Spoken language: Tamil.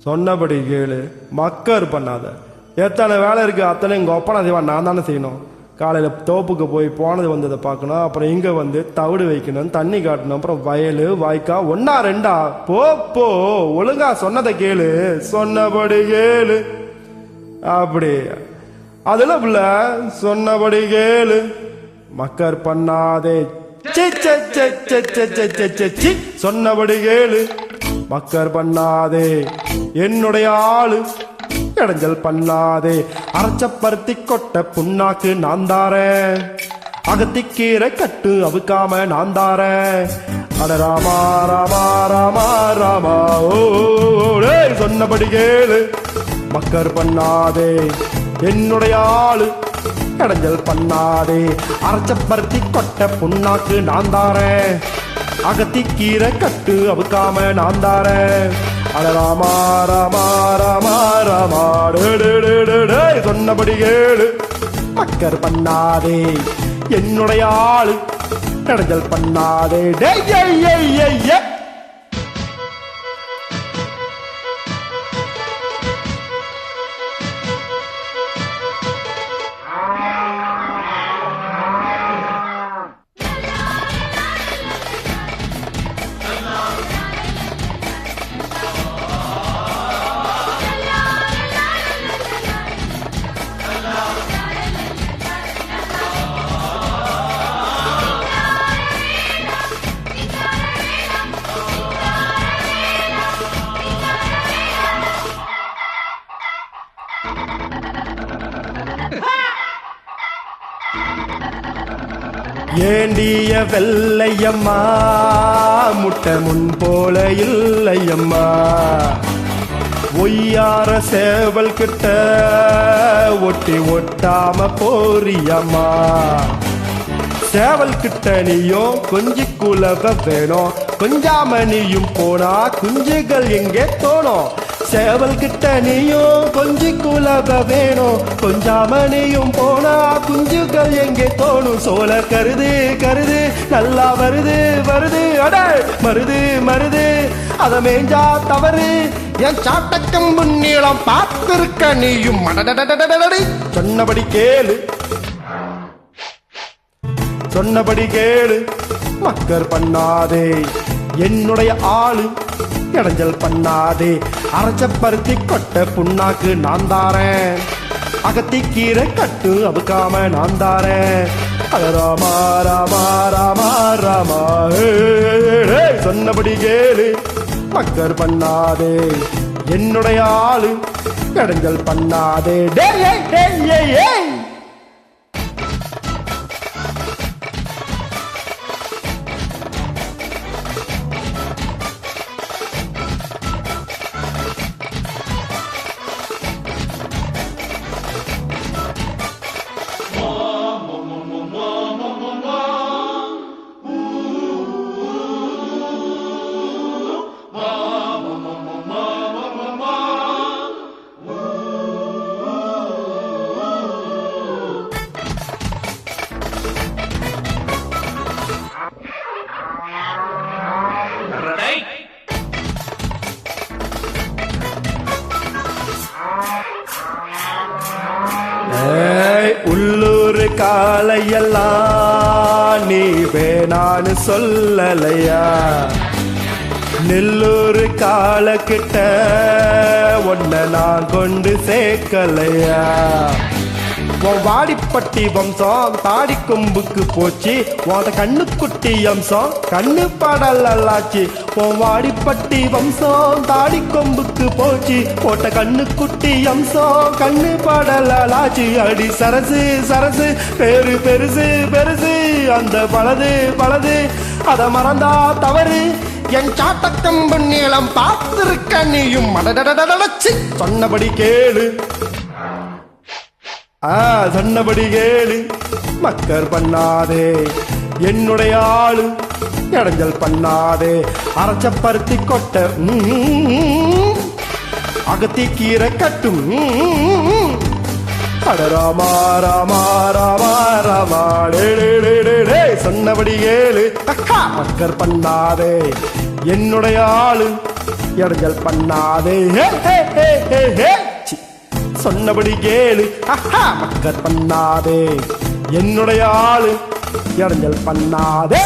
சொன்னபடி கேளு, மக்கர் பண்ணாத. எத்தனை வேலை இருக்கு அத்தனை இங்கே ஒப்பனை செய்வான், நான் தானே செய்யணும். காலையில் தோப்புக்கு போய் போனது வந்ததை பார்க்கணும், அப்புறம் இங்கே வந்து தவிடு வைக்கணும், தண்ணி காட்டணும், அப்புறம் வயல் வாய்க்கா ஒன்னா ரெண்டா போ ஒழுங்கா சொன்னதை கேளு, சொன்னபடி கேளு. அப்படி அதெல்லாம் புள்ள, சொன்னபடி கேளு, மக்கர் பண்ணாதே. சொன்னபடி கேளு, மக்கர் பண்ணாதே. என்னுடைய ஆளு இடைஞ்சல் பண்ணாதே. அரைச்ச பருத்தி கொட்ட புண்ணாக்கு நான் தாரேன், அகத்திக்கீரை கட்டு அவுக்காம நான் தாரேன். அட ராமா ராமா ராமா ராமா ஓ, சொன்னபடி கேளு, மக்கர் பண்ணாதே. என்னுடைய ஆளு இடைஞ்சல் பண்ணாதே. அரைச்ச பருத்தி கொட்ட புண்ணாக்கு நான் தாரேன், அகத்திக்கீரை கட்டு அவுக்காம நான் தாரேன். அட ராமா ராமா ராமா ராமா சொன்னபடி கேளு, மக்கர் பண்ணாதே. என்னுடைய ஆளு இடைஞ்சல் பண்ணாதே. ஏண்டிய வெள்ளையம்மா முட்டை முன் போல இல்லையம்மா. ஒய்யார சேவல் கிட்ட ஒட்டி ஒட்டாம போறியம்மா. சேவல் கிட்ட நீயும் கொஞ்சி குலவ வேணும், கொஞ்சாம நீயும் போனா குஞ்சுகள் எங்கே தோணும். சேவல் கிட்ட நீயும் கொஞ்சி குலவ வேணும், கொஞ்சாம நீயும் போனா குஞ்சுகள் எங்கே தோணும். சோழ கருது கருது நல்லா வருது வருது, அட மருது மருது அத மேஞ்சா தவறு. என் சாட்டக்கம்பு நீளம் பார்த்திருக்க நீயும் மடடடடடடி. சொன்னபடி கேளு, சொன்னபடி கேளு, மக்கர் பண்ணாதே. என்னுடைய ஆளு இடைஞ்சல் பண்ணாதே. அரைச்ச பருத்தி கொட்ட புண்ணாக்கு நான் தாரேன், அகத்திக்கீரை கட்டு அவுக்காம நான் தாரேன். அட ராமா ராமா ராமா ராமா சொன்னபடி கேளு, மக்கர் பண்ணாதே. என்னுடைய ஆளு இடைஞ்சல் பண்ணாதே. உள்ளூர் காலையெல்லாம் நீ வேணான்னு சொல்லலையா. நெல்லூர் காலக்கிட்ட ஒன்ன நான் கொண்டு சேர்க்கலையா. வாடிப்பட்டி வம்சம் தாடி கொம்புக்கு போச்சு, உன் கண்ணுக்குட்டி அம்சம் கண்ணு பாடலாச்சு. வாடிப்பட்டி வம்சம் தாடி கொம்புக்கு போச்சு, போட்ட கண்ணுக்குட்டி அம்சம் கண்ணு பாடலாச்சு. அடி சரசு சரசு பேரு பெருசு பெருசு, அந்த பலது பலது அத மறந்தா தவறு. என் சாட்டக்கம்பு நீளம் பார்த்திருக்க நீயும் மடடடடடச்சு. சொன்னபடி கேளு, சொன்னபடி கேளு, மக்கர் பண்ணாதே. என்னுடைய ஆளு இடைஞ்சல் பண்ணாதே. அரைச்ச பருத்தி கொட்ட அகத்திக்கீரை கட்டும். அட ராமா ராமா ராமா ராமா சொன்னபடி கேளு, மக்கர் பண்ணாதே. என்னுடைய ஆளு இடைஞ்சல் பண்ணாதே ஹே, ஹே, ஹே, ஹே, ஹே. சி, சொன்னபடி கேளு மக்கள் பண்ணாதே என்னுடைய ஆளு இடைஞ்சல் பண்ணாதே